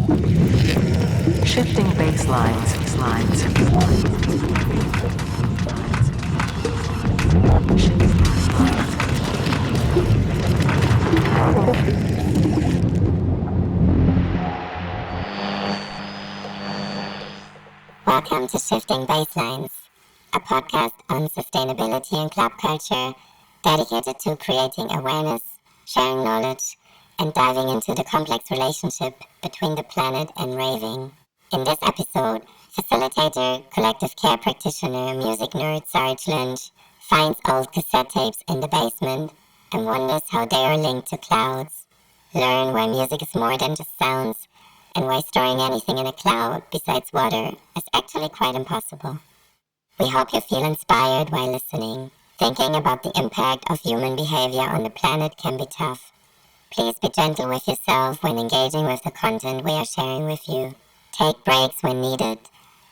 Shifting basslines. Welcome to Shifting Basslines, a podcast on sustainability and club culture dedicated to creating awareness, sharing knowledge, and diving into the complex relationship between the planet and raving. In this episode, facilitator, collective care practitioner, music nerd Sarj Lynch finds old cassette tapes in the basement and wonders how they are linked to clouds. Learn why music is more than just sounds and why storing anything in a cloud besides water is actually quite impossible. We hope you feel inspired while listening. Thinking about the impact of human behavior on the planet can be tough. Please be gentle with yourself when engaging with the content we are sharing with you. Take breaks when needed,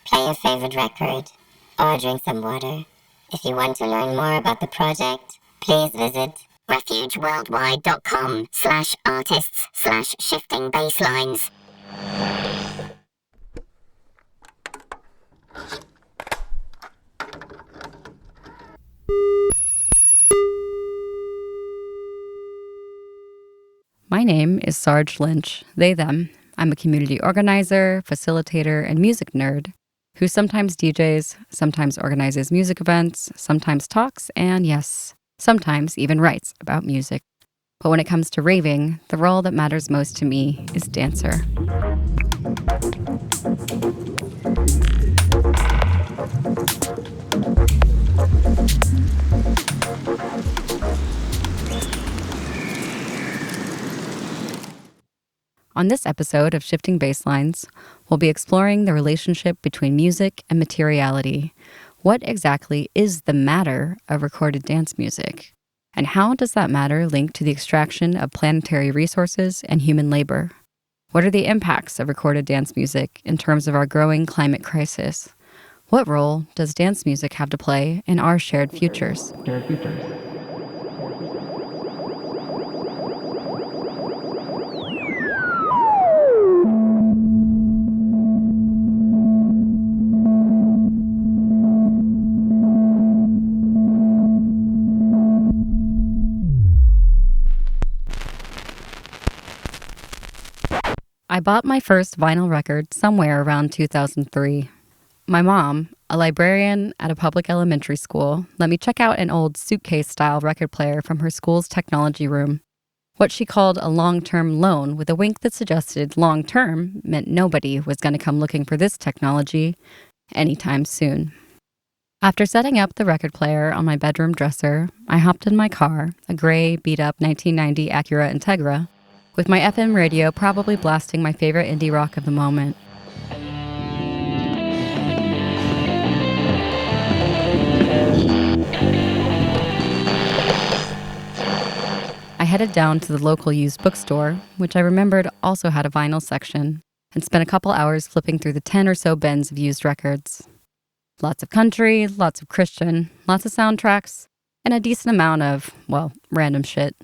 play your favorite record, or drink some water. If you want to learn more about the project, please visit refugeworldwide.com/artists/shiftingbasslines. My name is Sarj Lynch, they, them. I'm a community organizer, facilitator, and music nerd who sometimes DJs, sometimes organizes music events, sometimes talks, and yes, sometimes even writes about music. But when it comes to raving, the role that matters most to me is dancer. On this episode of Shifting Basslines, we'll be exploring the relationship between music and materiality. What exactly is the matter of recorded dance music? And how does that matter link to the extraction of planetary resources and human labor? What are the impacts of recorded dance music in terms of our growing climate crisis? What role does dance music have to play in our shared futures? I bought my first vinyl record somewhere around 2003. My mom, a librarian at a public elementary school, let me check out an old suitcase-style record player from her school's technology room. What she called a long-term loan with a wink that suggested long-term meant nobody was going to come looking for this technology anytime soon. After setting up the record player on my bedroom dresser, I hopped in my car, a gray, beat-up 1990 Acura Integra, with my FM radio probably blasting my favorite indie rock of the moment. I headed down to the local used bookstore, which I remembered also had a vinyl section, and spent a couple hours flipping through the 10 or so bins of used records. Lots of country, lots of Christian, lots of soundtracks, and a decent amount of, well, random shit.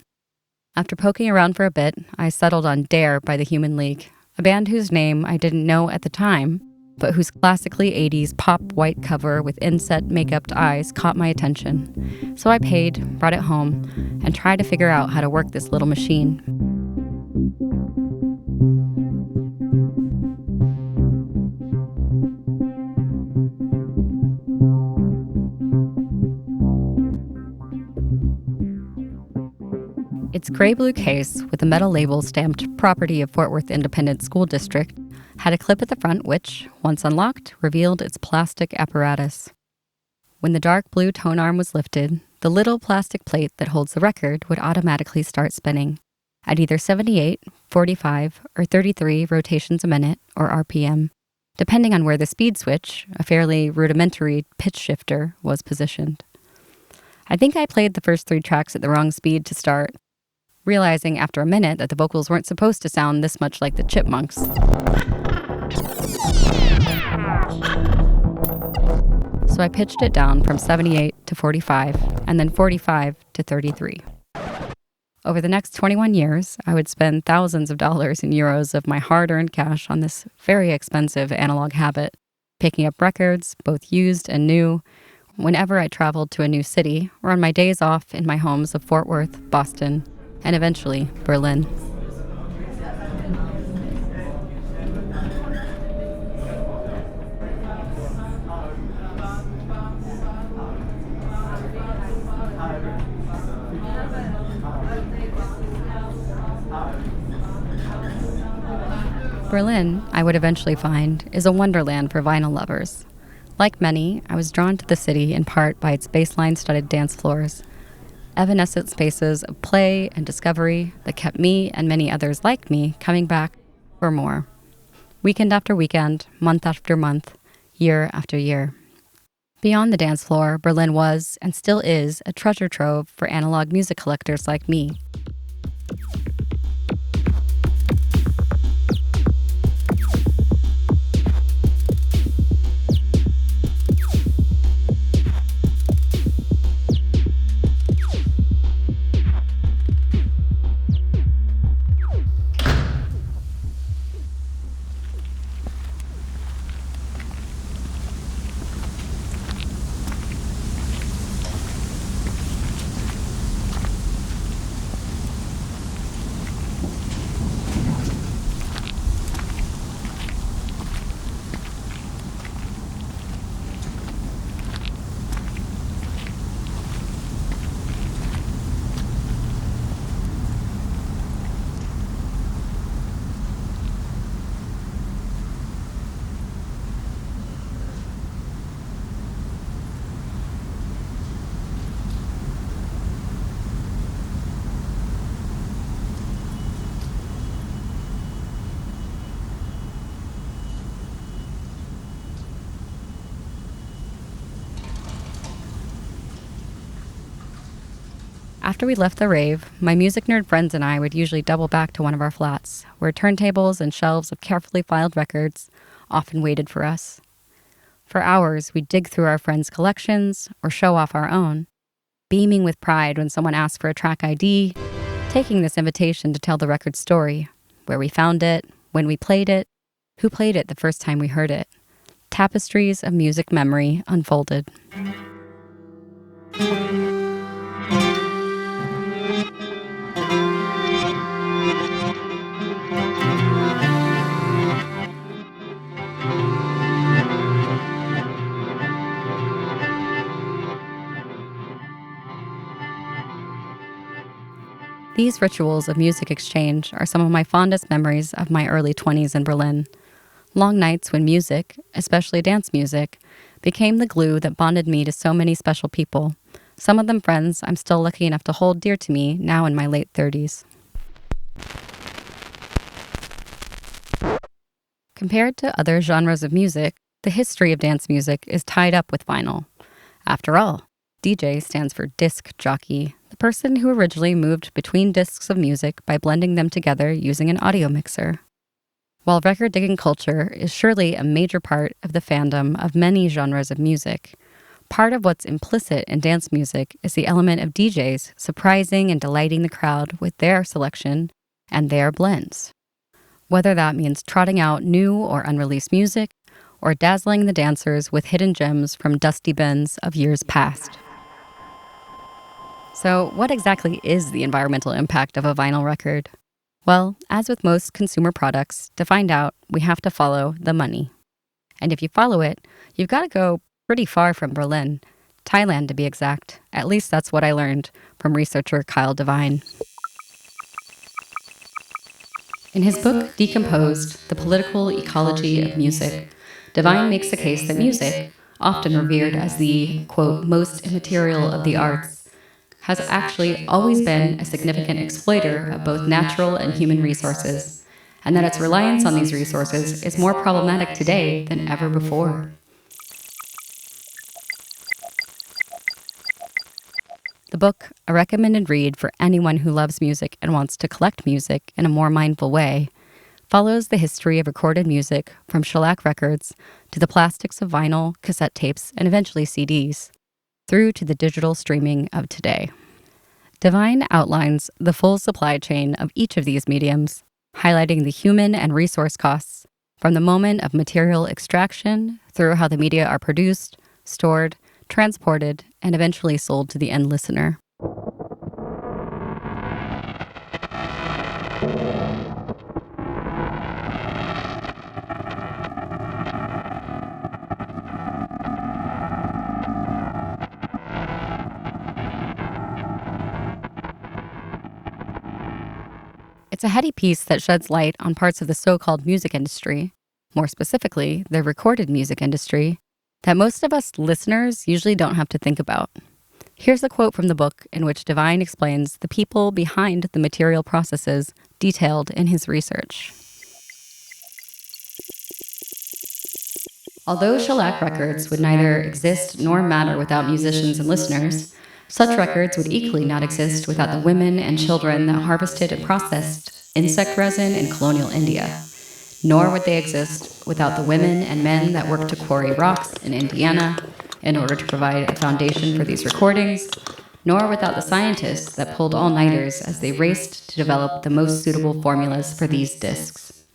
After poking around for a bit, I settled on Dare by the Human League, a band whose name I didn't know at the time, but whose classically 80s pop white cover with inset makeup eyes caught my attention. So I paid, brought it home, and tried to figure out how to work this little machine. Its gray-blue case, with a metal label stamped property of Fort Worth Independent School District, had a clip at the front which, once unlocked, revealed its plastic apparatus. When the dark blue tone arm was lifted, the little plastic plate that holds the record would automatically start spinning at either 78, 45, or 33 rotations a minute, or RPM, depending on where the speed switch, a fairly rudimentary pitch shifter, was positioned. I think I played the first 3 tracks at the wrong speed to start, realizing after a minute that the vocals weren't supposed to sound this much like the Chipmunks. So I pitched it down from 78 to 45, and then 45 to 33. Over the next 21 years, I would spend thousands of dollars and euros of my hard-earned cash on this very expensive analog habit, picking up records, both used and new, whenever I traveled to a new city or on my days off in my homes of Fort Worth, Boston, and eventually Berlin. Berlin, I would eventually find, is a wonderland for vinyl lovers. Like many, I was drawn to the city in part by its baseline-studded dance floors, evanescent spaces of play and discovery that kept me and many others like me coming back for more. Weekend after weekend, month after month, year after year. Beyond the dance floor, Berlin was, and still is, a treasure trove for analog music collectors like me. After we left the rave, my music nerd friends and I would usually double back to one of our flats, where turntables and shelves of carefully filed records often waited for us. For hours, we'd dig through our friends' collections or show off our own, beaming with pride when someone asked for a track ID, taking this invitation to tell the record's story, where we found it, when we played it, who played it the first time we heard it. Tapestries of music memory unfolded. These rituals of music exchange are some of my fondest memories of my early 20s in Berlin. Long nights when music, especially dance music, became the glue that bonded me to so many special people, some of them friends I'm still lucky enough to hold dear to me now in my late 30s. Compared to other genres of music, the history of dance music is tied up with vinyl. After all, DJ stands for disc jockey, the person who originally moved between discs of music by blending them together using an audio mixer. While record digging culture is surely a major part of the fandom of many genres of music, part of what's implicit in dance music is the element of DJs surprising and delighting the crowd with their selection and their blends. Whether that means trotting out new or unreleased music, or dazzling the dancers with hidden gems from dusty bins of years past. So, what exactly is the environmental impact of a vinyl record? Well, as with most consumer products, to find out, we have to follow the money. And if you follow it, you've got to go pretty far from Berlin, Thailand to be exact. At least that's what I learned from researcher Kyle Devine. In his book, Decomposed, The Political Ecology of Music, Devine makes the case that music, often revered as the, quote, most immaterial of the arts, has actually always been a significant exploiter of both natural and human resources, and that its reliance on these resources is more problematic today than ever before. The book, a recommended read for anyone who loves music and wants to collect music in a more mindful way, follows the history of recorded music from shellac records to the plastics of vinyl, cassette tapes, and eventually CDs, through to the digital streaming of today. Devine outlines the full supply chain of each of these mediums, highlighting the human and resource costs from the moment of material extraction through how the media are produced, stored, transported, and eventually sold to the end listener. It's a heady piece that sheds light on parts of the so-called music industry, more specifically, the recorded music industry, that most of us listeners usually don't have to think about. Here's a quote from the book in which Devine explains the people behind the material processes detailed in his research. Although shellac records would neither exist nor matter without musicians and listeners, such records would equally not exist without the women and children that harvested and processed insect resin in colonial India. Nor would they exist without the women and men that worked to quarry rocks in Indiana in order to provide a foundation for these recordings, nor without the scientists that pulled all-nighters as they raced to develop the most suitable formulas for these discs.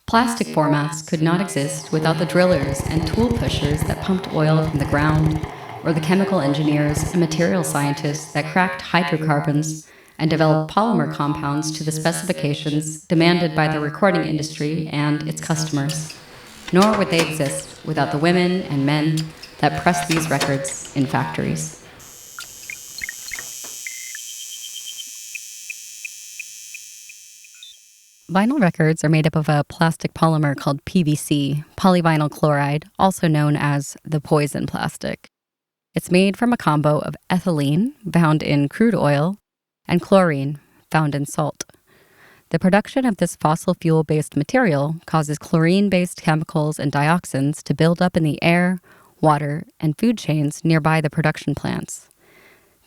Plastic formats could not exist without the drillers and tool pushers that pumped oil from the ground, or the chemical engineers and material scientists that cracked hydrocarbons and developed polymer compounds to the specifications demanded by the recording industry and its customers. Nor would they exist without the women and men that pressed these records in factories. Vinyl records are made up of a plastic polymer called PVC, polyvinyl chloride, also known as the poison plastic. It's made from a combo of ethylene, found in crude oil, and chlorine, found in salt. The production of this fossil fuel-based material causes chlorine-based chemicals and dioxins to build up in the air, water, and food chains nearby the production plants.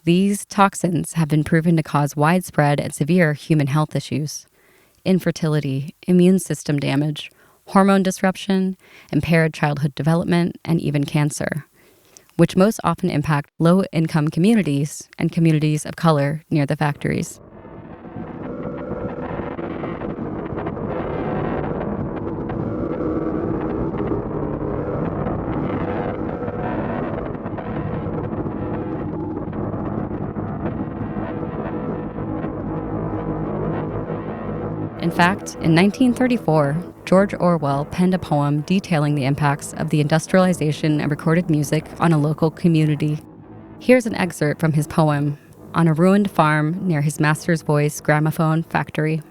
These toxins have been proven to cause widespread and severe human health issues: infertility, immune system damage, hormone disruption, impaired childhood development, and even cancer, which most often impact low-income communities and communities of color near the factories. In fact, in 1934, George Orwell penned a poem detailing the impacts of the industrialization of recorded music on a local community. Here's an excerpt from his poem, On a Ruined Farm Near His Master's Voice Gramophone Factory.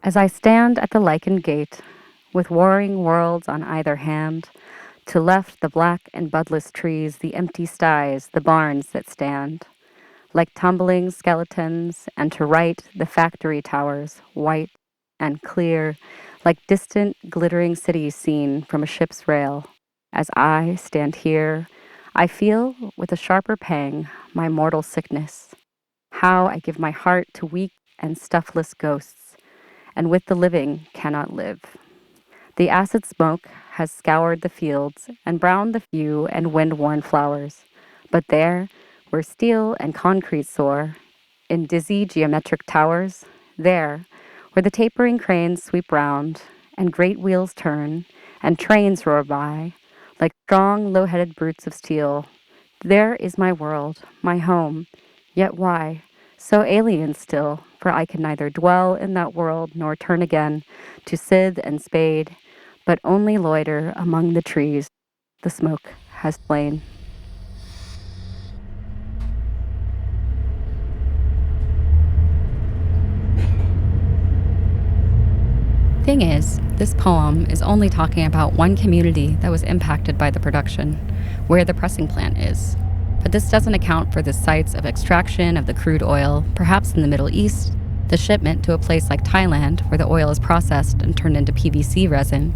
As I stand at the lichened gate, with warring worlds on either hand, to left the black and budless trees, the empty sties, the barns that stand, like tumbling skeletons, and to right the factory towers, white and clear, like distant glittering cities seen from a ship's rail. As I stand here, I feel with a sharper pang my mortal sickness, how I give my heart to weak and stuffless ghosts, and with the living cannot live. The acid smoke has scoured the fields and browned the few and wind-worn flowers, but there, where steel and concrete soar, in dizzy geometric towers, there, where the tapering cranes sweep round, and great wheels turn, and trains roar by, like strong, low-headed brutes of steel, there is my world, my home, yet why, so alien still, for I can neither dwell in that world nor turn again to scythe and spade, but only loiter among the trees the smoke has slain. Thing is, this poem is only talking about one community that was impacted by the production, where the pressing plant is. But this doesn't account for the sites of extraction of the crude oil, perhaps in the Middle East, the shipment to a place like Thailand where the oil is processed and turned into PVC resin,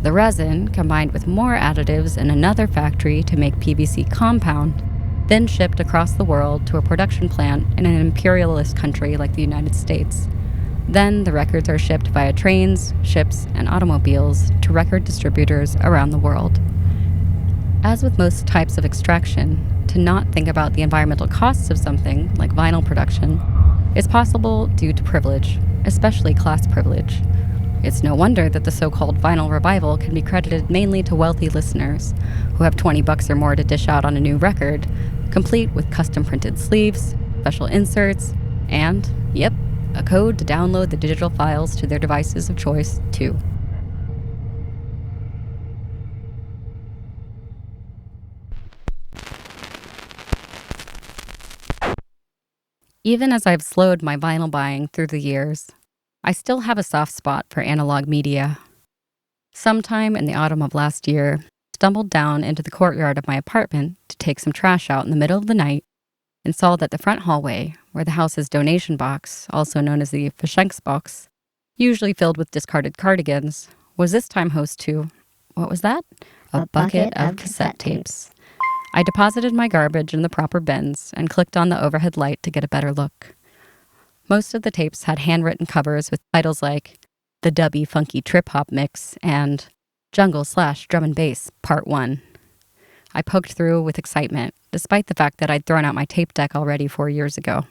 the resin combined with more additives in another factory to make PVC compound, then shipped across the world to a production plant in an imperialist country like the United States. Then the records are shipped via trains, ships, and automobiles to record distributors around the world. As with most types of extraction, to not think about the environmental costs of something like vinyl production is possible due to privilege, especially class privilege. It's no wonder that the so-called vinyl revival can be credited mainly to wealthy listeners who have $20 or more to dish out on a new record, complete with custom-printed sleeves, special inserts, and, yep, a code to download the digital files to their devices of choice, too. Even as I've slowed my vinyl buying through the years, I still have a soft spot for analog media. Sometime in the autumn of last year, stumbled down into the courtyard of my apartment to take some trash out in the middle of the night and saw that the front hallway, where the house's donation box, also known as the Verschenksbox, usually filled with discarded cardigans, was this time host to, what was that? A bucket of cassette tapes. I deposited my garbage in the proper bins and clicked on the overhead light to get a better look. Most of the tapes had handwritten covers with titles like The Dubby Funky Trip Hop Mix and Jungle/Drum and Bass Part 1. I poked through with excitement, despite the fact that I'd thrown out my tape deck already 4 years ago.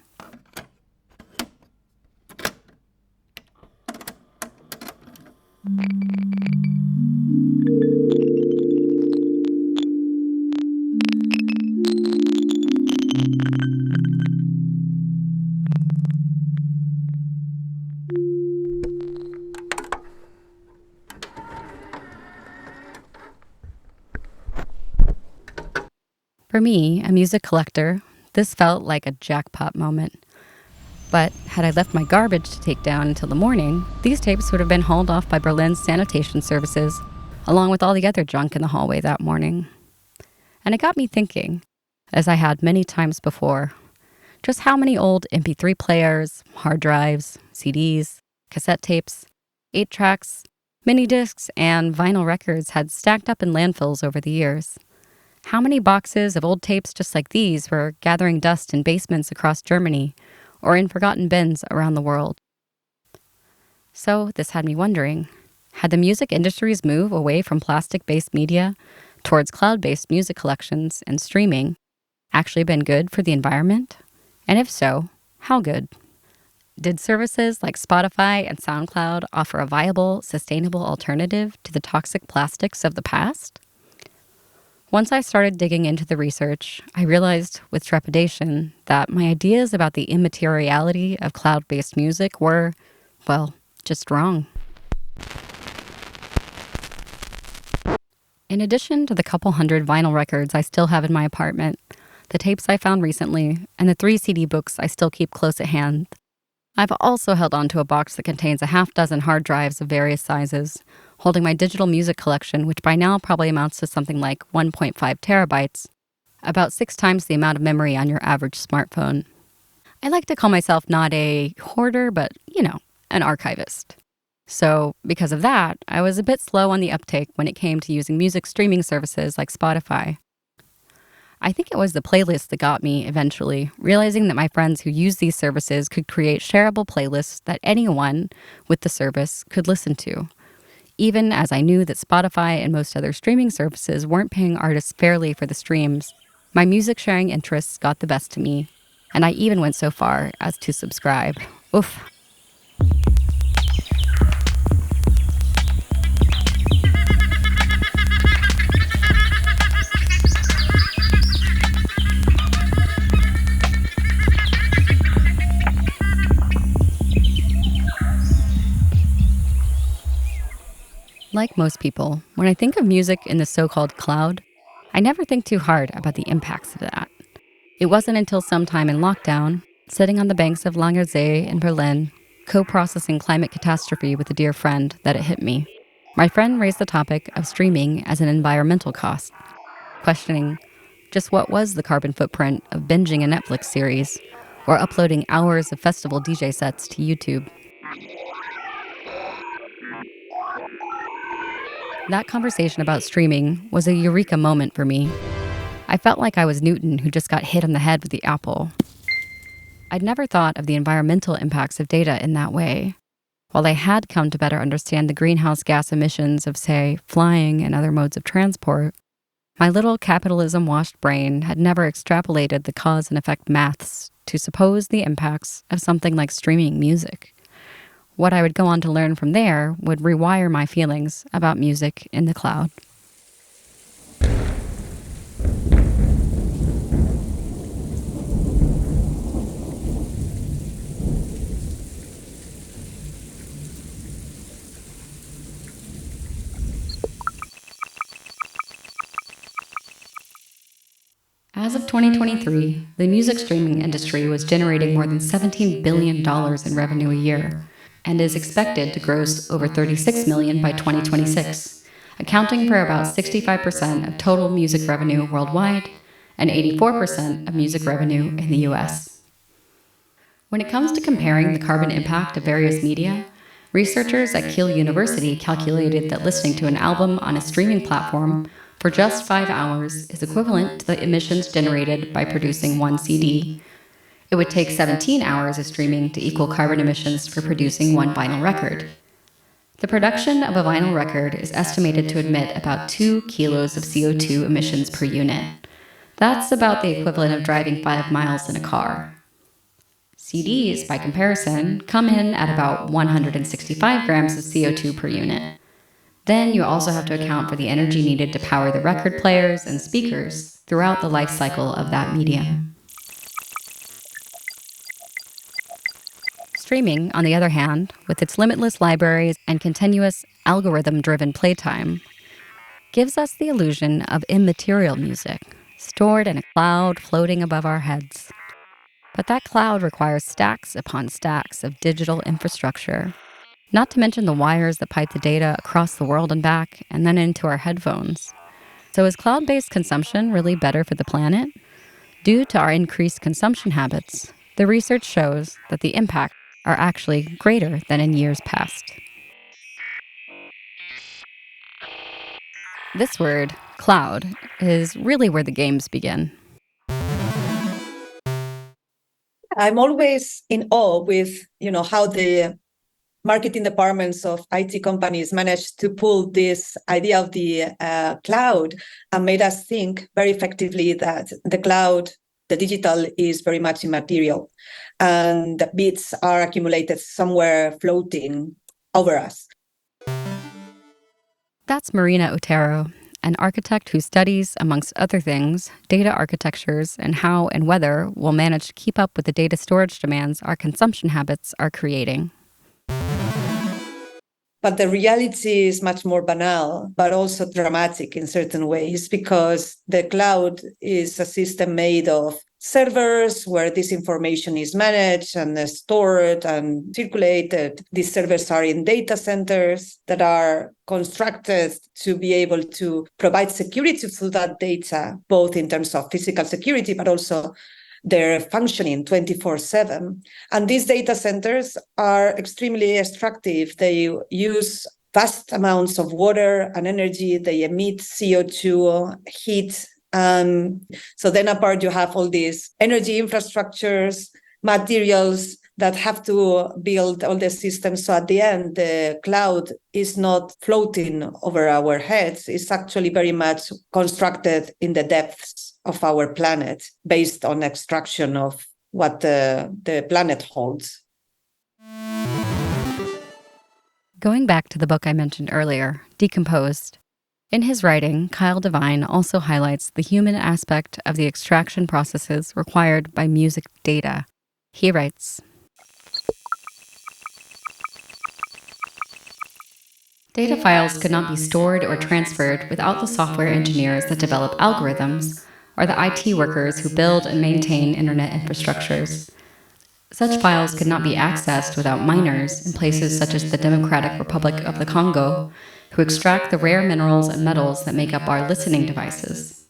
For me, a music collector, this felt like a jackpot moment. But had I left my garbage to take down until the morning, these tapes would have been hauled off by Berlin's sanitation services, along with all the other junk in the hallway that morning. And it got me thinking, as I had many times before, just how many old MP3 players, hard drives, CDs, cassette tapes, 8-tracks, mini discs, and vinyl records had stacked up in landfills over the years. How many boxes of old tapes just like these were gathering dust in basements across Germany or in forgotten bins around the world? So this had me wondering, had the music industry's move away from plastic-based media towards cloud-based music collections and streaming actually been good for the environment? And if so, how good? Did services like Spotify and SoundCloud offer a viable, sustainable alternative to the toxic plastics of the past? Once I started digging into the research, I realized with trepidation that my ideas about the immateriality of cloud-based music were, well, just wrong. In addition to the couple hundred vinyl records I still have in my apartment, the tapes I found recently, and the 3 CD books I still keep close at hand, I've also held onto a box that contains a half-dozen hard drives of various sizes, holding my digital music collection, which by now probably amounts to something like 1.5 terabytes, about 6 times the amount of memory on your average smartphone. I like to call myself not a hoarder, but, an archivist. So, because of that, I was a bit slow on the uptake when it came to using music streaming services like Spotify. I think it was the playlist that got me eventually, realizing that my friends who use these services could create shareable playlists that anyone with the service could listen to. Even as I knew that Spotify and most other streaming services weren't paying artists fairly for the streams, my music sharing interests got the best of me, and I even went so far as to subscribe. Oof. Like most people, when I think of music in the so-called cloud, I never think too hard about the impacts of that. It wasn't until sometime in lockdown, sitting on the banks of Langer See in Berlin, co-processing climate catastrophe with a dear friend, that it hit me. My friend raised the topic of streaming as an environmental cost, questioning just what was the carbon footprint of binging a Netflix series or uploading hours of festival DJ sets to YouTube. That conversation about streaming was a eureka moment for me. I felt like I was Newton who just got hit on the head with the apple. I'd never thought of the environmental impacts of data in that way. While I had come to better understand the greenhouse gas emissions of, say, flying and other modes of transport, My little capitalism-washed brain had never extrapolated the cause and effect maths to suppose the impacts of something like streaming music. What I would go on to learn from there would rewire my feelings about music in the cloud. As of 2023, the music streaming industry was generating more than $17 billion in revenue a year, and is expected to gross over $36 million by 2026, accounting for about 65% of total music revenue worldwide and 84% of music revenue in the US. When it comes to comparing the carbon impact of various media, researchers at Keele University calculated that listening to an album on a streaming platform for just 5 hours is equivalent to the emissions generated by producing one CD. It would take 17 hours of streaming to equal carbon emissions for producing one vinyl record. The production of a vinyl record is estimated to emit about 2 kilos of CO2 emissions per unit. That's about the equivalent of driving 5 miles in a car. CDs, by comparison, come in at about 165 grams of CO2 per unit. Then you also have to account for the energy needed to power the record players and speakers throughout the life cycle of that medium. Streaming, on the other hand, with its limitless libraries and continuous algorithm-driven playtime, gives us the illusion of immaterial music, stored in a cloud floating above our heads. But that cloud requires stacks upon stacks of digital infrastructure, not to mention the wires that pipe the data across the world and back, and then into our headphones. So is cloud-based consumption really better for the planet? Due to our increased consumption habits, the research shows that the impacts are actually greater than in years past. This word, cloud, is really where the games begin. I'm always in awe with, how the marketing departments of IT companies managed to pull this idea of the cloud and made us think very effectively that the cloud, the digital, is very much immaterial, and the bits are accumulated somewhere floating over us. That's Marina Otero, an architect who studies, amongst other things, data architectures and how and whether we'll manage to keep up with the data storage demands our consumption habits are creating. But the reality is much more banal, but also dramatic in certain ways, because the cloud is a system made of servers where this information is managed and stored and circulated. These servers are in data centers that are constructed to be able to provide security to that data, both in terms of physical security, but also they're functioning 24/7. And these data centers are extremely extractive. They use vast amounts of water and energy. They emit CO2, heat. So then apart, you have all these energy infrastructures, materials that have to build all the systems. So at the end, the cloud is not floating over our heads. It's actually very much constructed in the depths of our planet based on extraction of what the planet holds. Going back to the book I mentioned earlier, Decomposed, in his writing, Kyle Devine also highlights the human aspect of the extraction processes required by music data. He writes, "Data files could not be stored or transferred without the software engineers that develop algorithms or the IT workers who build and maintain internet infrastructures. Such files could not be accessed without miners in places such as the Democratic Republic of the Congo, who extract the rare minerals and metals that make up our listening devices.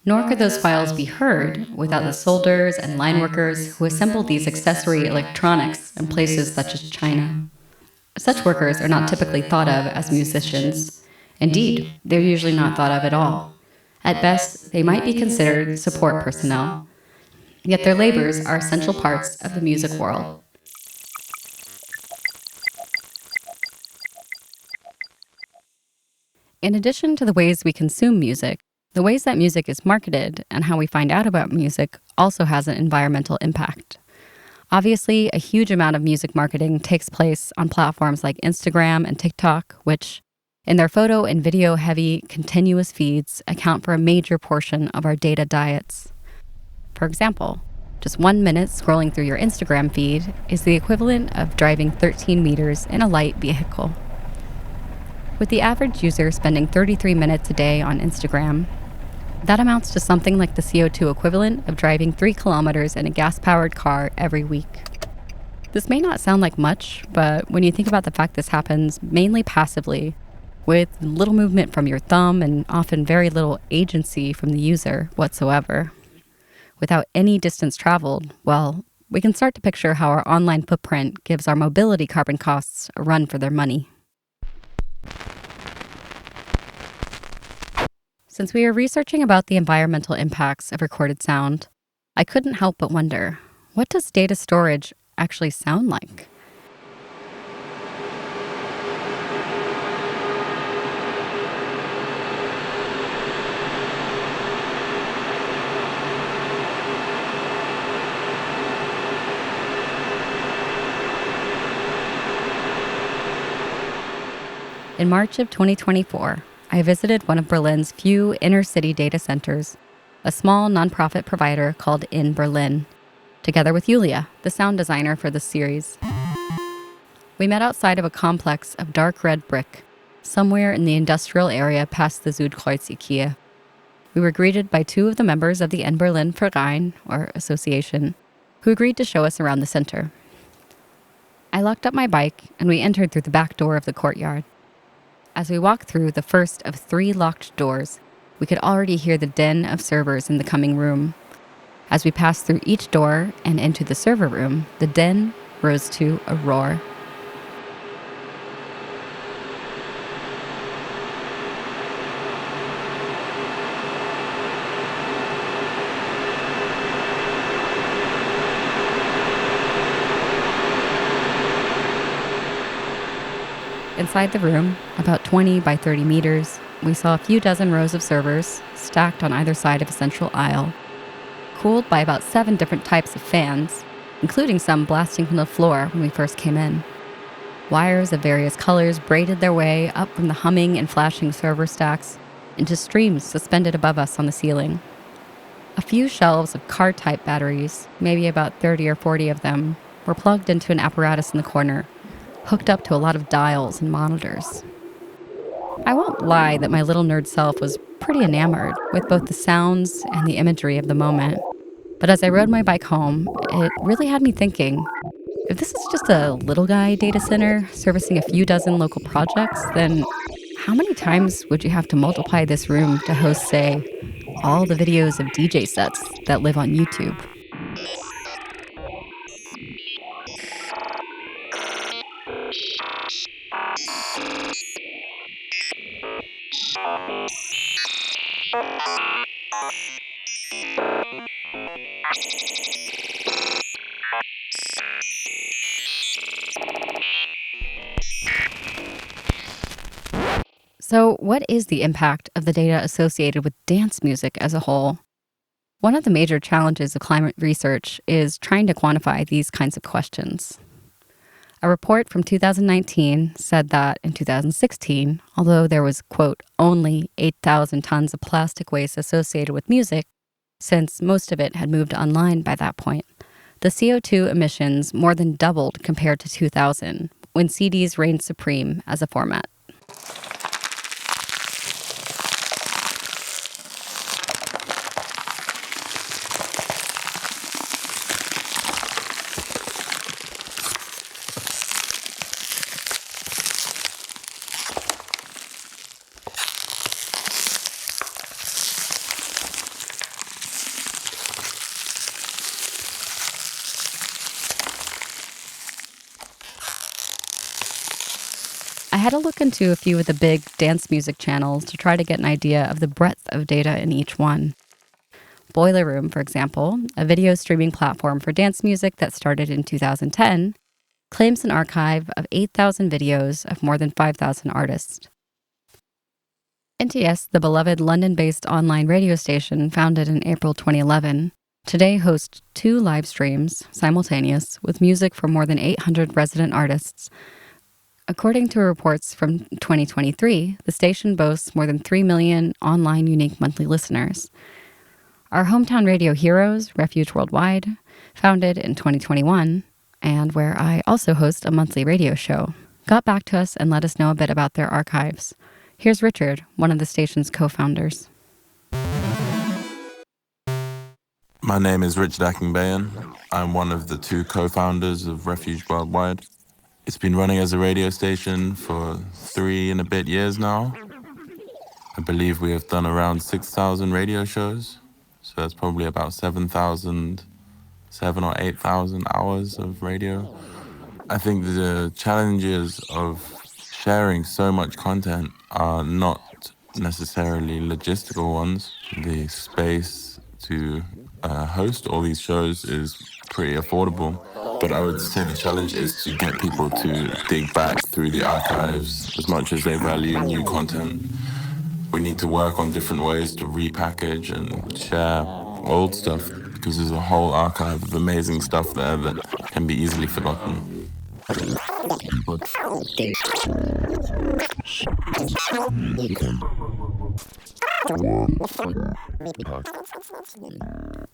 Nor could those files be heard without the solders and line workers who assemble these accessory electronics in places such as China. Such workers are not typically thought of as musicians. Indeed, they're usually not thought of at all. At best, they might be considered support personnel. Yet their labors are essential parts of the music world." In addition to the ways we consume music, The ways that music is marketed and how we find out about music also has an environmental impact. Obviously, a huge amount of music marketing takes place on platforms like Instagram and TikTok, which, in their photo and video-heavy, continuous feeds, account for a major portion of our data diets. For example, just 1 minute scrolling through your Instagram feed is the equivalent of driving 13 meters in a light vehicle. With the average user spending 33 minutes a day on Instagram, that amounts to something like the CO2 equivalent of driving 3 kilometers in a gas-powered car every week. This may not sound like much, but when you think about the fact this happens mainly passively, with little movement from your thumb and often very little agency from the user whatsoever, without any distance traveled, well, we can start to picture how our online footprint gives our mobility carbon costs a run for their money. Since we are researching about the environmental impacts of recorded sound, I couldn't help but wonder, what does data storage actually sound like? In March of 2024, I visited one of Berlin's few inner-city data centers, a small nonprofit provider called In Berlin, together with Julia, the sound designer for this series. We met outside of a complex of dark red brick, somewhere in the industrial area past the Südkreuz IKEA. We were greeted by 2 of the members of the In Berlin Verein, or association, who agreed to show us around the center. I locked up my bike, and we entered through the back door of the courtyard. As we walked through the first of 3 locked doors, we could already hear the din of servers in the coming room. As we passed through each door and into the server room, the din rose to a roar. Inside the room, about 20 by 30 meters, we saw a few dozen rows of servers stacked on either side of a central aisle, cooled by about 7 different types of fans, including some blasting from the floor when we first came in. Wires of various colors braided their way up from the humming and flashing server stacks into streams suspended above us on the ceiling. A few shelves of car-type batteries, maybe about 30 or 40 of them, were plugged into an apparatus in the corner, hooked up to a lot of dials and monitors. I won't lie that my little nerd self was pretty enamored with both the sounds and the imagery of the moment. But as I rode my bike home, it really had me thinking, if this is just a little guy data center servicing a few dozen local projects, then how many times would you have to multiply this room to host, say, all the videos of DJ sets that live on YouTube? So, what is the impact of the data associated with dance music as a whole? One of the major challenges of climate research is trying to quantify these kinds of questions. A report from 2019 said that in 2016, although there was, quote, only 8,000 tons of plastic waste associated with music, since most of it had moved online by that point, the CO2 emissions more than doubled compared to 2000, when CDs reigned supreme as a format. I had to look into a few of the big dance music channels to try to get an idea of the breadth of data in each one. Boiler Room, for example, a video streaming platform for dance music that started in 2010, claims an archive of 8,000 videos of more than 5,000 artists. NTS, the beloved London-based online radio station founded in April 2011, today hosts 2 live streams, simultaneous, with music from more than 800 resident artists. According to reports from 2023, the station boasts more than 3 million online unique monthly listeners. Our hometown radio heroes, Refuge Worldwide, founded in 2021, and where I also host a monthly radio show, got back to us and let us know a bit about their archives. Here's Richard, one of the station's co-founders. My name is Richard Akingbehin. I'm one of the 2 co-founders of Refuge Worldwide. It's been running as a radio station for 3 and a bit years now. I believe we have done around 6,000 radio shows. So that's probably about 7 or 8,000 hours of radio. I think the challenges of sharing so much content are not necessarily logistical ones. The space to host all these shows is pretty affordable. But I would say the challenge is to get people to dig back through the archives as much as they value new content. We need to work on different ways to repackage and share old stuff because there's a whole archive of amazing stuff there that can be easily forgotten.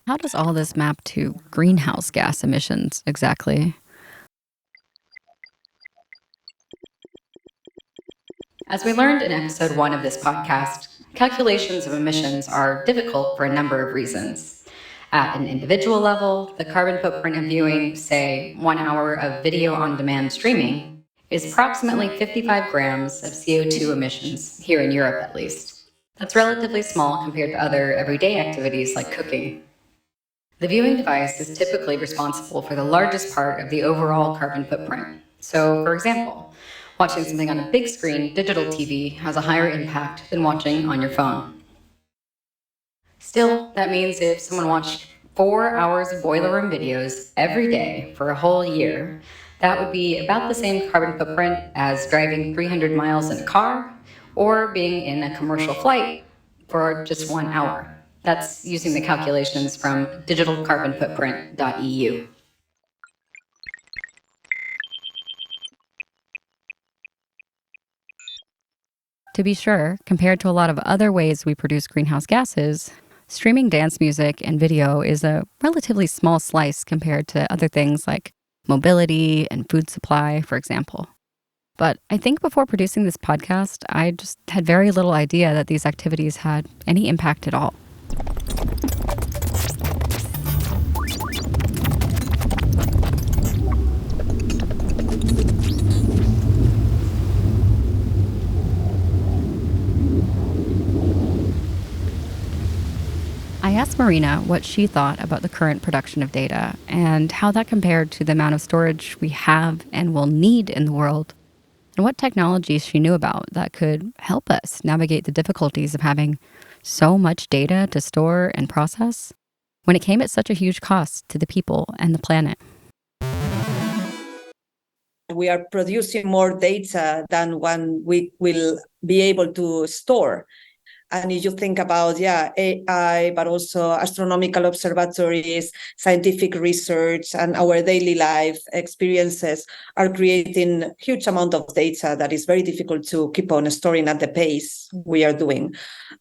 How does all this map to greenhouse gas emissions exactly? As we learned in episode 1 of this podcast, calculations of emissions are difficult for a number of reasons. At an individual level, the carbon footprint of viewing, say, 1 hour of video on demand streaming is approximately 55 grams of CO2 emissions, here in Europe at least. That's relatively small compared to other everyday activities like cooking. The viewing device is typically responsible for the largest part of the overall carbon footprint. So, for example, watching something on a big screen digital TV has a higher impact than watching on your phone. Still, that means if someone watched 4 hours of boiler room videos every day for a whole year, that would be about the same carbon footprint as driving 300 miles in a car or being in a commercial flight for just 1 hour. That's using the calculations from digitalcarbonfootprint.eu. To be sure, compared to a lot of other ways we produce greenhouse gases, streaming dance music and video is a relatively small slice compared to other things like mobility and food supply, for example. But I think before producing this podcast, I just had very little idea that these activities had any impact at all. I asked Marina what she thought about the current production of data and how that compared to the amount of storage we have and will need in the world, and what technologies she knew about that could help us navigate the difficulties of having so much data to store and process when it came at such a huge cost to the people and the planet. We are producing more data than one we will be able to store. And if you think about, AI, but also astronomical observatories, scientific research, and our daily life experiences are creating huge amount of data that is very difficult to keep on storing at the pace we are doing.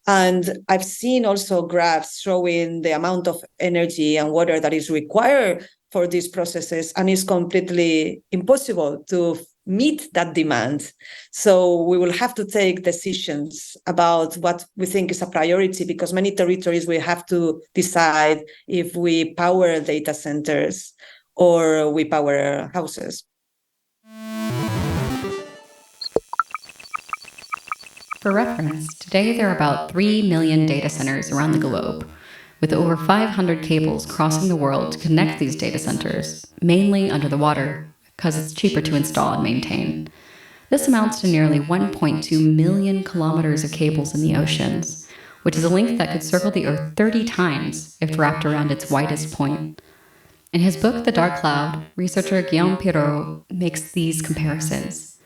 And I've seen also graphs showing the amount of energy and water that is required for these processes, and it's completely impossible to meet that demand. So we will have to take decisions about what we think is a priority, because many territories will have to decide if we power data centers or we power houses. For reference, today there are about 3 million data centers around the globe, with over 500 cables crossing the world to connect these data centers, mainly under the water, because it's cheaper to install and maintain. This amounts to nearly 1.2 million kilometers of cables in the oceans, which is a length that could circle the Earth 30 times if wrapped around its widest point. In his book, The Dark Cloud, researcher Guillaume Pirot makes these comparisons.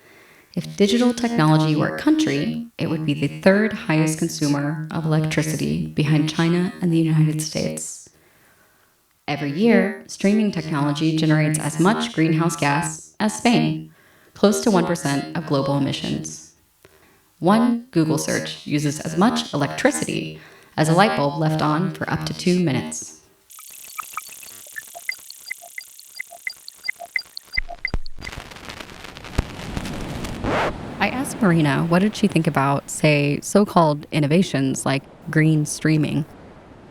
If digital technology were a country, it would be the third highest consumer of electricity behind China and the United States. Every year, streaming technology generates as much greenhouse gas as Spain, close to 1% of global emissions. One Google search uses as much electricity as a light bulb left on for up to 2 minutes. I asked Marina what did she think about, say, so-called innovations like green streaming.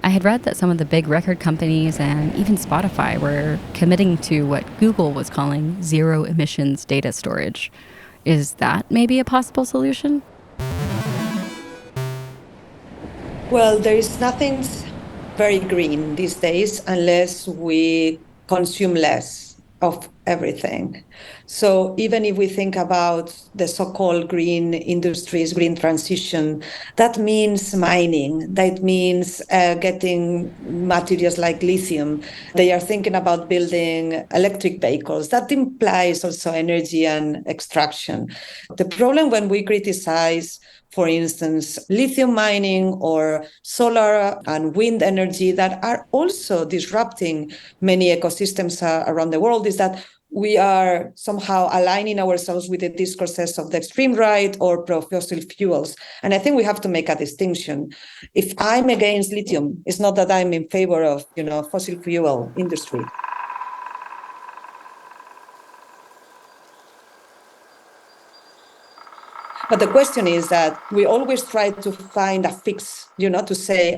I had read that some of the big record companies and even Spotify were committing to what Google was calling zero emissions data storage. Is that maybe a possible solution? Well, there is nothing very green these days unless we consume less of everything. So even if we think about the so-called green industries, green transition, that means mining, that means getting materials like lithium. They are thinking about building electric vehicles. That implies also energy and extraction. The problem when we criticize, for instance, lithium mining or solar and wind energy that are also disrupting many ecosystems around the world is that we are somehow aligning ourselves with the discourses of the extreme right or pro-fossil fuels. And I think we have to make a distinction. If I'm against lithium, it's not that I'm in favor of, fossil fuel industry. But the question is that we always try to find a fix, to say,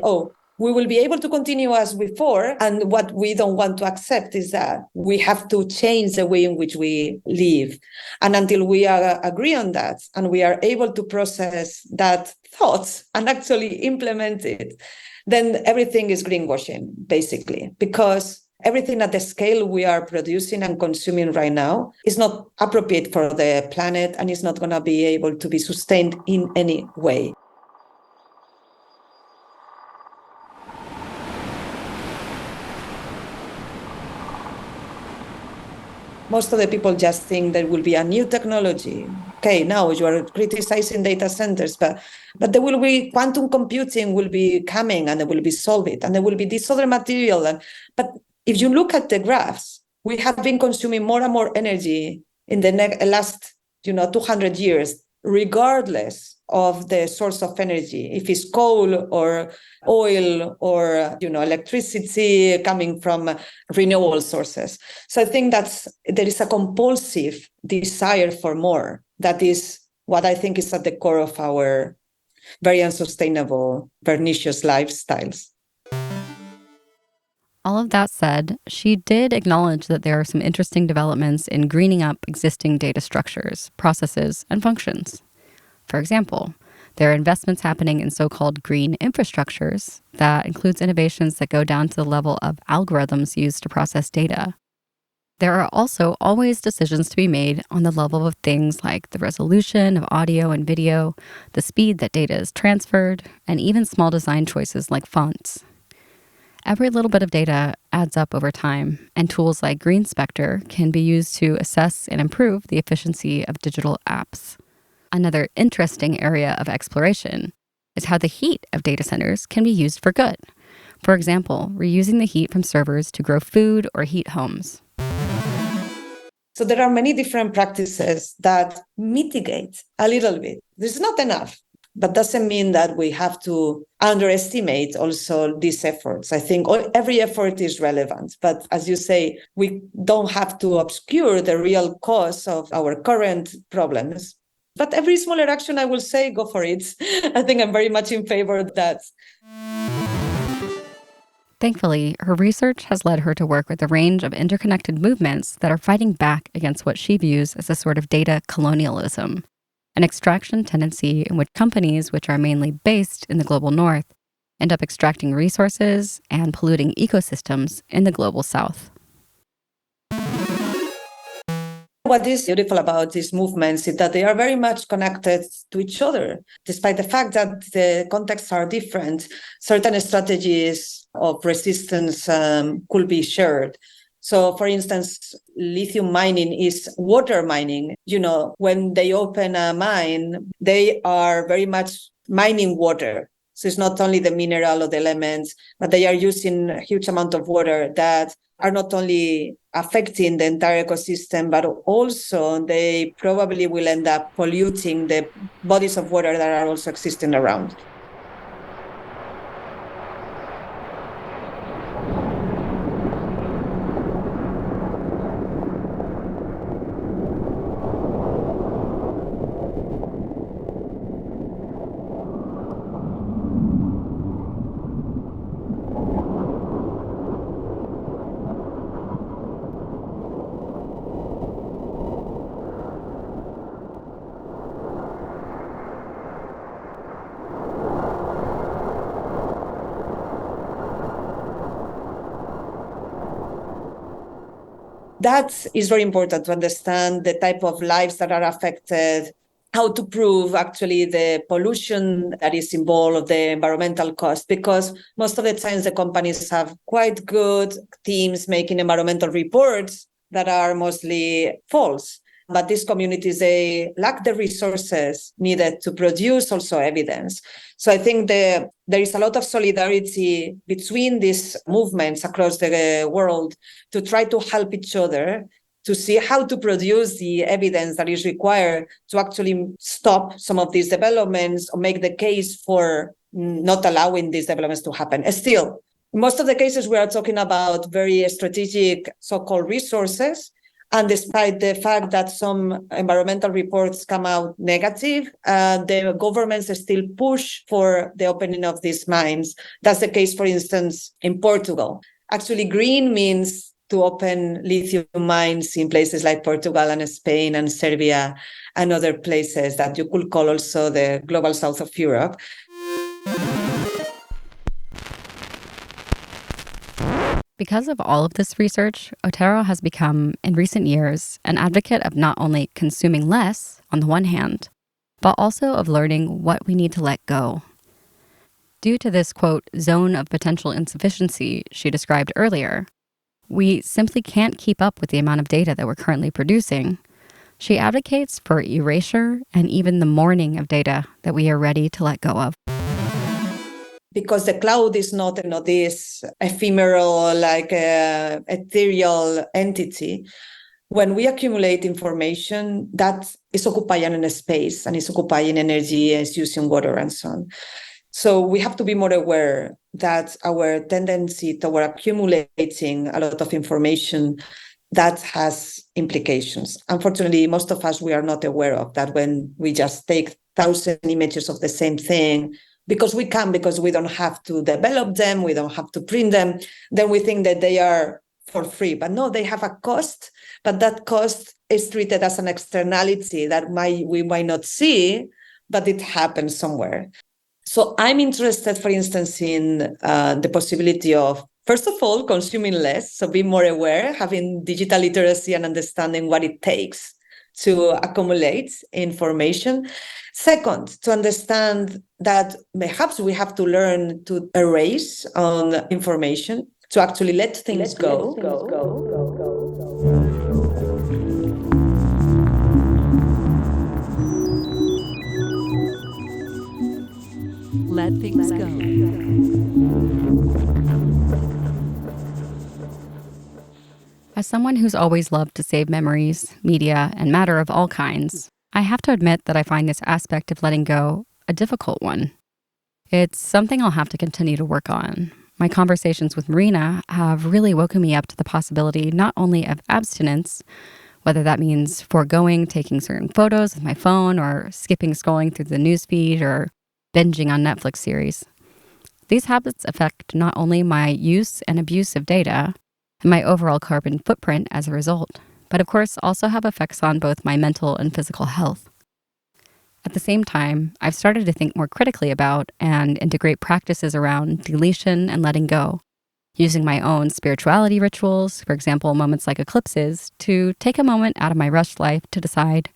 we will be able to continue as before. And what we don't want to accept is that we have to change the way in which we live. And until we agree on that and we are able to process that thoughts and actually implement it, then everything is greenwashing, basically, because everything at the scale we are producing and consuming right now is not appropriate for the planet and is not going to be able to be sustained in any way. Most of the people just think there will be a new technology. Okay, now you are criticizing data centers, but there will be quantum computing will be coming and they will be solved it, and there will be this other material. But if you look at the graphs, we have been consuming more and more energy in the last 200 years, regardless of the source of energy, if it's coal or oil or electricity coming from renewable sources. So I think there is a compulsive desire for more. That is what I think is at the core of our very unsustainable, pernicious lifestyles. All of that said, she did acknowledge that there are some interesting developments in greening up existing data structures, processes, and functions. For example, there are investments happening in so-called green infrastructures that includes innovations that go down to the level of algorithms used to process data. There are also always decisions to be made on the level of things like the resolution of audio and video, the speed that data is transferred, and even small design choices like fonts. Every little bit of data adds up over time, and tools like GreenSpectre can be used to assess and improve the efficiency of digital apps. Another interesting area of exploration is how the heat of data centers can be used for good. For example, reusing the heat from servers to grow food or heat homes. So there are many different practices that mitigate a little bit. This is not enough, but doesn't mean that we have to underestimate also these efforts. I think every effort is relevant, but as you say, we don't have to obscure the real cause of our current problems. But every smaller action, I will say, go for it. I think I'm very much in favor of that. Thankfully, her research has led her to work with a range of interconnected movements that are fighting back against what she views as a sort of data colonialism, an extraction tendency in which companies, which are mainly based in the global north, end up extracting resources and polluting ecosystems in the global south. What is beautiful about these movements is that they are very much connected to each other, despite the fact that the contexts are different. Certain strategies of resistance could be shared. So, for instance, lithium mining is water mining. When they open a mine, they are very much mining water. So it's not only the mineral or the elements, but they are using a huge amount of water that are not only affecting the entire ecosystem, but also they probably will end up polluting the bodies of water that are also existing around. That is very important to understand the type of lives that are affected, how to prove actually the pollution that is involved, the environmental cost, because most of the times the companies have quite good teams making environmental reports that are mostly false. But these communities, they lack the resources needed to produce also evidence. So I think there is a lot of solidarity between these movements across the world to try to help each other to see how to produce the evidence that is required to actually stop some of these developments or make the case for not allowing these developments to happen. Still, in most of the cases, we are talking about very strategic so-called resources. And despite the fact that some environmental reports come out negative, the governments still push for the opening of these mines. That's the case, for instance, in Portugal. Actually, green means to open lithium mines in places like Portugal and Spain and Serbia and other places that you could call also the global south of Europe. Because of all of this research, Otero has become, in recent years, an advocate of not only consuming less, on the one hand, but also of learning what we need to let go. Due to this, quote, zone of potential insufficiency she described earlier, we simply can't keep up with the amount of data that we're currently producing. She advocates for erasure and even the mourning of data that we are ready to let go of. Because the cloud is not this ephemeral, ethereal entity. When we accumulate information, that is occupying a space and is occupying energy, is using water and so on. So we have to be more aware that our tendency toward accumulating a lot of information, that has implications. Unfortunately, most of us, we are not aware of that when we just take 1,000 images of the same thing, because we don't have to develop them, we don't have to print them, then we think that they are for free. But no, they have a cost, but that cost is treated as an externality that we might not see, but it happens somewhere. So I'm interested, for instance, in the possibility of, first of all, consuming less, so be more aware, having digital literacy and understanding what it takes to accumulate information. Second, to understand that perhaps we have to learn to erase on information, to actually let things go. Let things go. As someone who's always loved to save memories, media, and matter of all kinds, I have to admit that I find this aspect of letting go a difficult one. It's something I'll have to continue to work on. My conversations with Marina have really woken me up to the possibility not only of abstinence, whether that means foregoing taking certain photos with my phone or skipping scrolling through the newsfeed or binging on Netflix series. These habits affect not only my use and abuse of data and my overall carbon footprint as a result, but of course also have effects on both my mental and physical health. At the same time, I've started to think more critically about and integrate practices around deletion and letting go, using my own spirituality rituals, for example, moments like eclipses, to take a moment out of my rushed life to decide,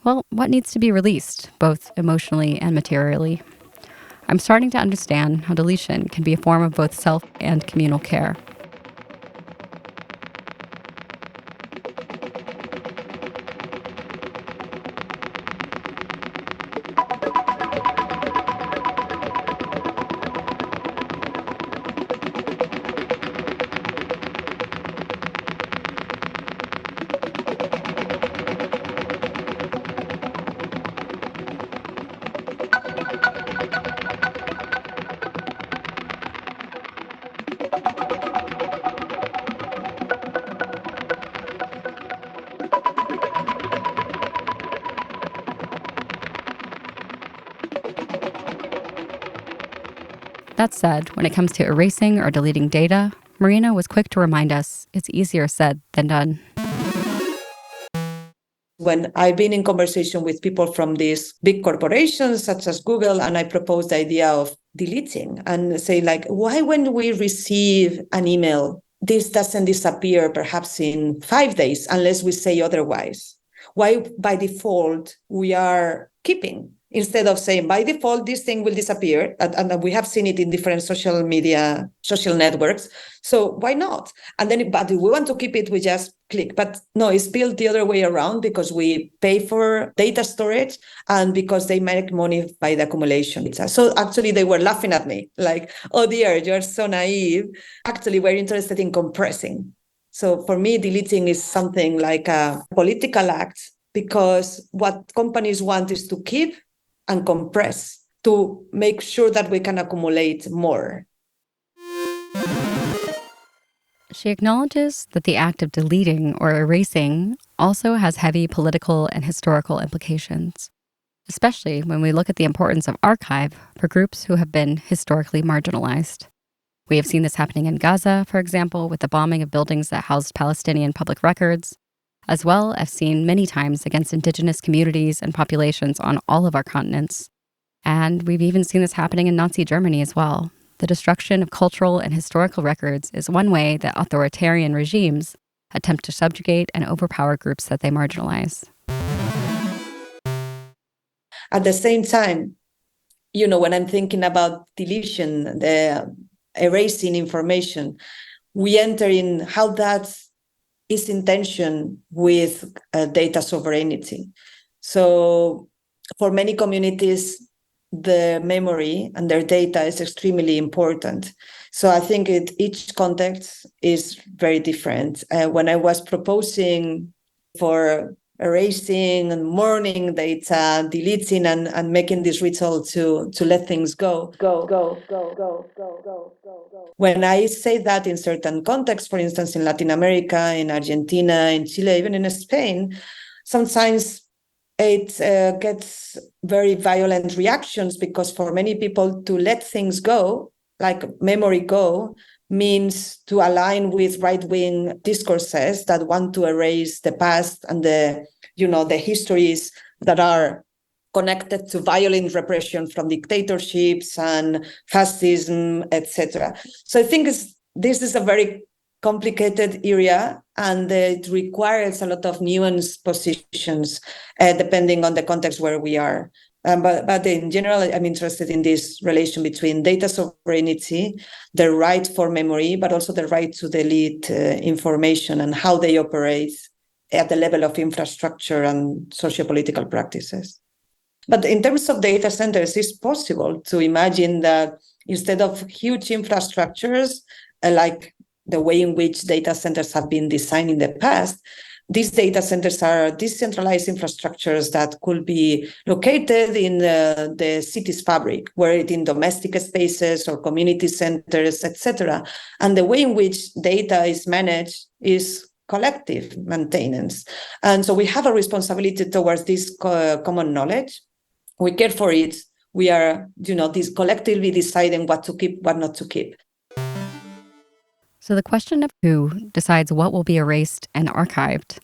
well, what needs to be released, both emotionally and materially. I'm starting to understand how deletion can be a form of both self and communal care. That said, when it comes to erasing or deleting data, Marina was quick to remind us it's easier said than done. When I've been in conversation with people from these big corporations such as Google, and I proposed the idea of deleting and say, like, why when we receive an email, this doesn't disappear perhaps in 5 days unless we say otherwise? Why by default we are keeping, instead of saying by default this thing will disappear, and we have seen it in different social media, social networks. So why not? And then, but if we want to keep it, we just click. But no, it's built the other way around, because we pay for data storage and because they make money by the accumulation. So actually they were laughing at me like, oh dear, you're so naive. Actually, we're interested in compressing. So for me, deleting is something like a political act, because what companies want is to keep and compress to make sure that we can accumulate more. She acknowledges that the act of deleting or erasing also has heavy political and historical implications, especially when we look at the importance of archive for groups who have been historically marginalized. We have seen this happening in Gaza, for example, with the bombing of buildings that housed Palestinian public records, as well as seen many times against indigenous communities and populations on all of our continents. And we've even seen this happening in Nazi Germany as well. The destruction of cultural and historical records is one way that authoritarian regimes attempt to subjugate and overpower groups that they marginalize. At the same time, when I'm thinking about deletion, the erasing information, we enter in how that is in tension with data sovereignty. So for many communities, the memory and their data is extremely important. So I think each context is very different. When I was proposing for erasing and mourning data, deleting and making this ritual to let things go. When I say that in certain contexts, for instance, in Latin America, in Argentina, in Chile, even in Spain, sometimes it gets very violent reactions, because for many people to let things go, like memory go, means to align with right-wing discourses that want to erase the past and the histories that are connected to violent repression from dictatorships and fascism, etc. So I think this is a very complicated area, and it requires a lot of nuanced positions depending on the context where we are. But in general, I'm interested in this relation between data sovereignty, the right for memory, but also the right to delete information, and how they operate at the level of infrastructure and sociopolitical practices. But in terms of data centers, it's possible to imagine that instead of huge infrastructures, like the way in which data centers have been designed in the past, these data centers are decentralized infrastructures that could be located in the city's fabric, where it in domestic spaces or community centers, etc. And the way in which data is managed is collective maintenance. And so we have a responsibility towards this common knowledge. We care for it. We are, this collectively deciding what to keep, what not to keep. So the question of who decides what will be erased and archived,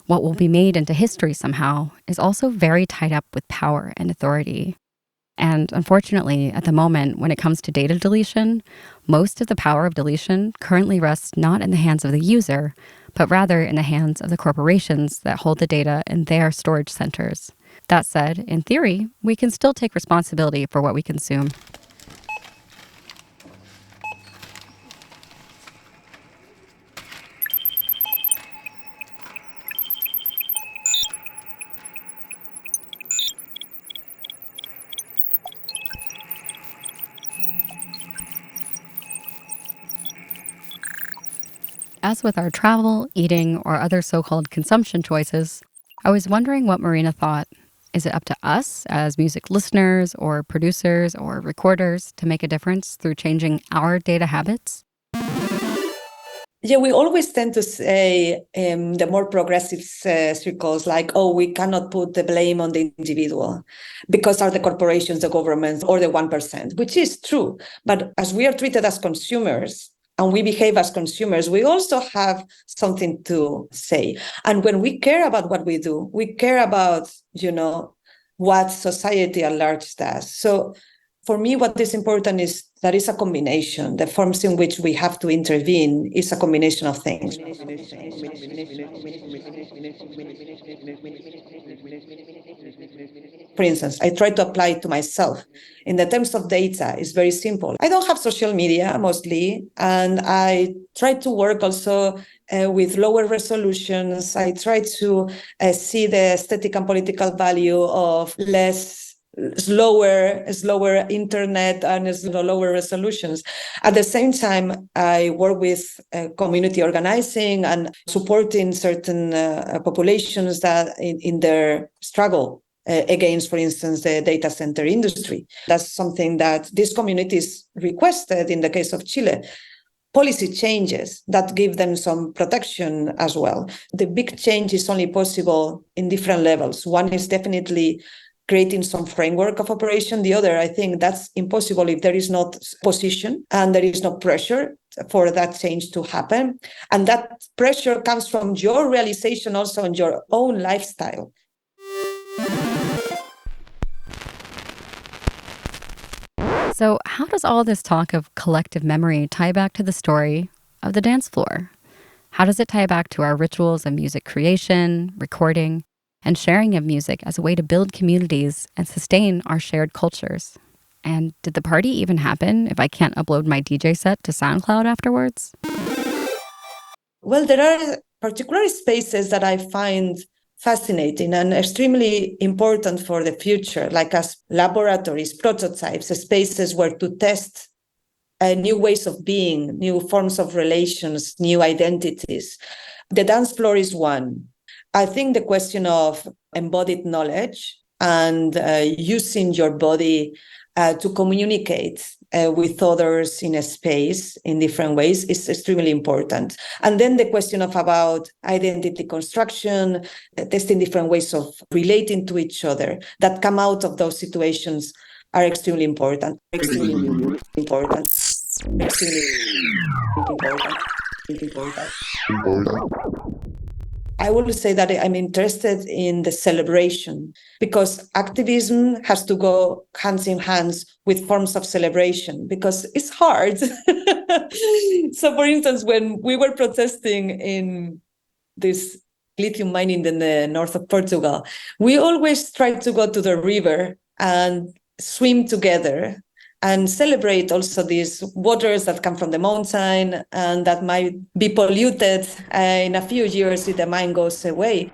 what will be made into history somehow, is also very tied up with power and authority. And unfortunately, at the moment, when it comes to data deletion, most of the power of deletion currently rests not in the hands of the user, but rather in the hands of the corporations that hold the data in their storage centers. That said, in theory, we can still take responsibility for what we consume. As with our travel, eating, or other so-called consumption choices, I was wondering what Marina thought. Is it up to us as music listeners or producers or recorders to make a difference through changing our data habits? Yeah, we always tend to say the more progressive circles like, oh, we cannot put the blame on the individual because are the corporations, the governments, or the 1%, which is true. But as we are treated as consumers and we behave as consumers, we also have something to say. And when we care about what we do, we care about, what society at large does. So for me, what is important is that it's a combination. The forms in which we have to intervene is a combination of things. For instance, I try to apply it to myself. In the terms of data, it's very simple. I don't have social media mostly, and I try to work also with lower resolutions. I try to see the aesthetic and political value of slower internet and lower resolutions. At the same time, I work with community organizing and supporting certain populations that in their struggle against, for instance, the data center industry. That's something that these communities requested in the case of Chile. Policy changes that give them some protection as well. The big change is only possible in different levels. One is definitely creating some framework of operation. The other, I think that's impossible if there is not position and there is no pressure for that change to happen. And that pressure comes from your realization also in your own lifestyle. So how does all this talk of collective memory tie back to the story of the dance floor? How does it tie back to our rituals of music creation, recording, and sharing of music as a way to build communities and sustain our shared cultures? And did the party even happen if I can't upload my DJ set to SoundCloud afterwards? Well, there are particular spaces that I find fascinating and extremely important for the future, like as laboratories, prototypes, spaces where to test new ways of being, new forms of relations, new identities. The dance floor is one. I think the question of embodied knowledge and using your body to communicate with others in a space in different ways is extremely important. And then the question about identity construction, testing different ways of relating to each other that come out of those situations are extremely important. Extremely important. Extremely important. I will say that I'm interested in the celebration because activism has to go hands in hands with forms of celebration because it's hard. So, for instance, when we were protesting in this lithium mining in the north of Portugal, we always tried to go to the river and swim together and celebrate also these waters that come from the mountain and that might be polluted in a few years if the mine goes away.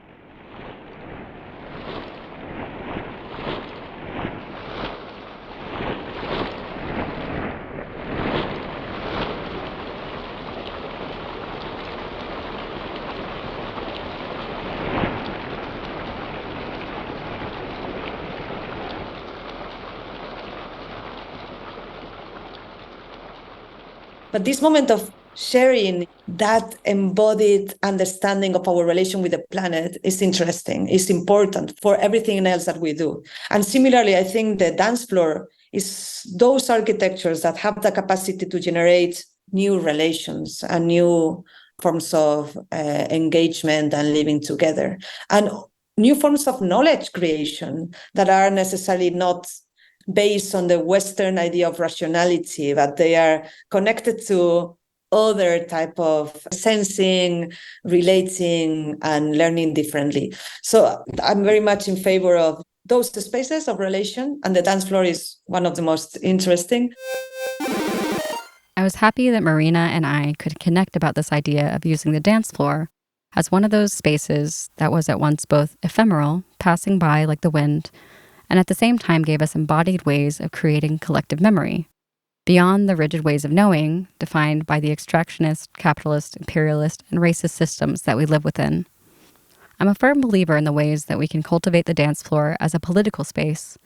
But this moment of sharing that embodied understanding of our relation with the planet is interesting, is important for everything else that we do. And similarly, I think the dance floor is those architectures that have the capacity to generate new relations and new forms of engagement and living together, and new forms of knowledge creation that are necessarily not based on the Western idea of rationality, but they are connected to other type of sensing, relating, and learning differently. So I'm very much in favor of those spaces of relation, and the dance floor is one of the most interesting. I was happy that Marina and I could connect about this idea of using the dance floor as one of those spaces that was at once both ephemeral, passing by like the wind, and at the same time gave us embodied ways of creating collective memory, beyond the rigid ways of knowing defined by the extractionist, capitalist, imperialist, and racist systems that we live within. I'm a firm believer in the ways that we can cultivate the dance floor as a political space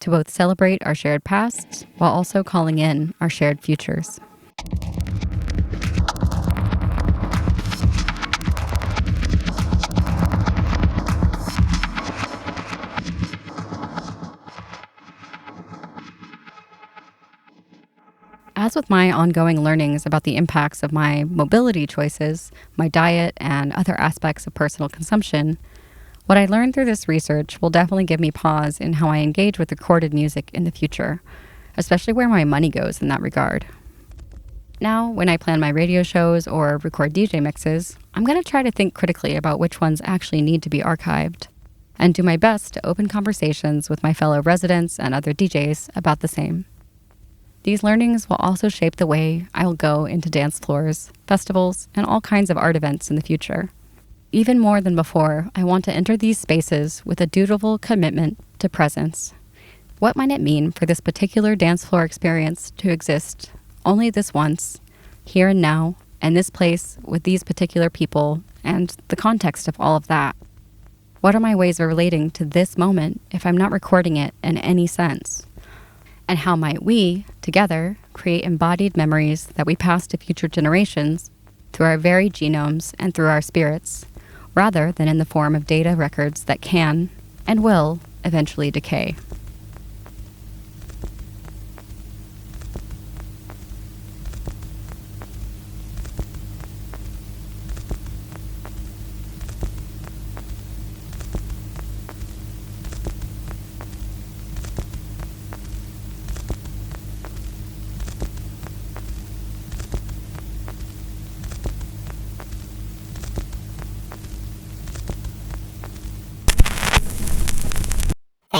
to both celebrate our shared pasts while also calling in our shared futures. As with my ongoing learnings about the impacts of my mobility choices, my diet, and other aspects of personal consumption, what I learned through this research will definitely give me pause in how I engage with recorded music in the future, especially where my money goes in that regard. Now, when I plan my radio shows or record DJ mixes, I'm going to try to think critically about which ones actually need to be archived, and do my best to open conversations with my fellow residents and other DJs about the same. These learnings will also shape the way I will go into dance floors, festivals, and all kinds of art events in the future. Even more than before, I want to enter these spaces with a dutiful commitment to presence. What might it mean for this particular dance floor experience to exist only this once, here and now, and this place with these particular people, and the context of all of that? What are my ways of relating to this moment if I'm not recording it in any sense? And how might we, together, create embodied memories that we pass to future generations through our very genomes and through our spirits, rather than in the form of data records that can, and will, eventually decay?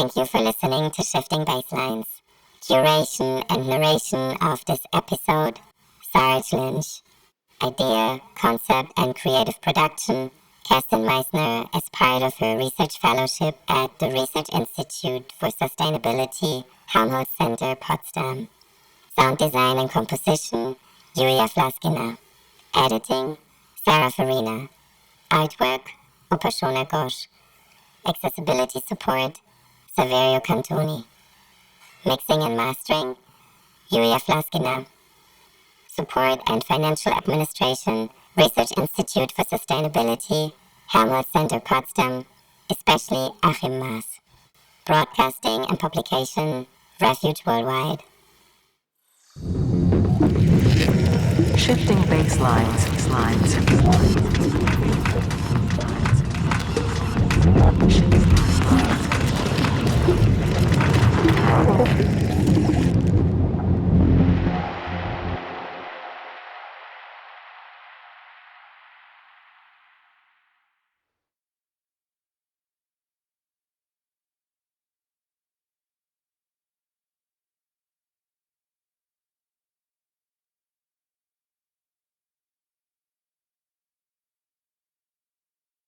Thank you for listening to Shifting Basslines. Curation and narration of this episode, Sarj Lynch. Idea, concept, and creative production, Kerstin Meissner as part of her research fellowship at the Research Institute for Sustainability, Helmholtz Center, Potsdam. Sound design and composition, Yulia Flaskina. Editing, Sarah Farina. Artwork, Upashona Ghosh. Accessibility support, Saverio Cantoni. Mixing and mastering, Yulia Flaskina. Support and financial administration, Research Institute for Sustainability, Helmholtz Center Potsdam, especially Achim Maas. Broadcasting and publication, Refuge Worldwide. Shifting Basslines. Shifting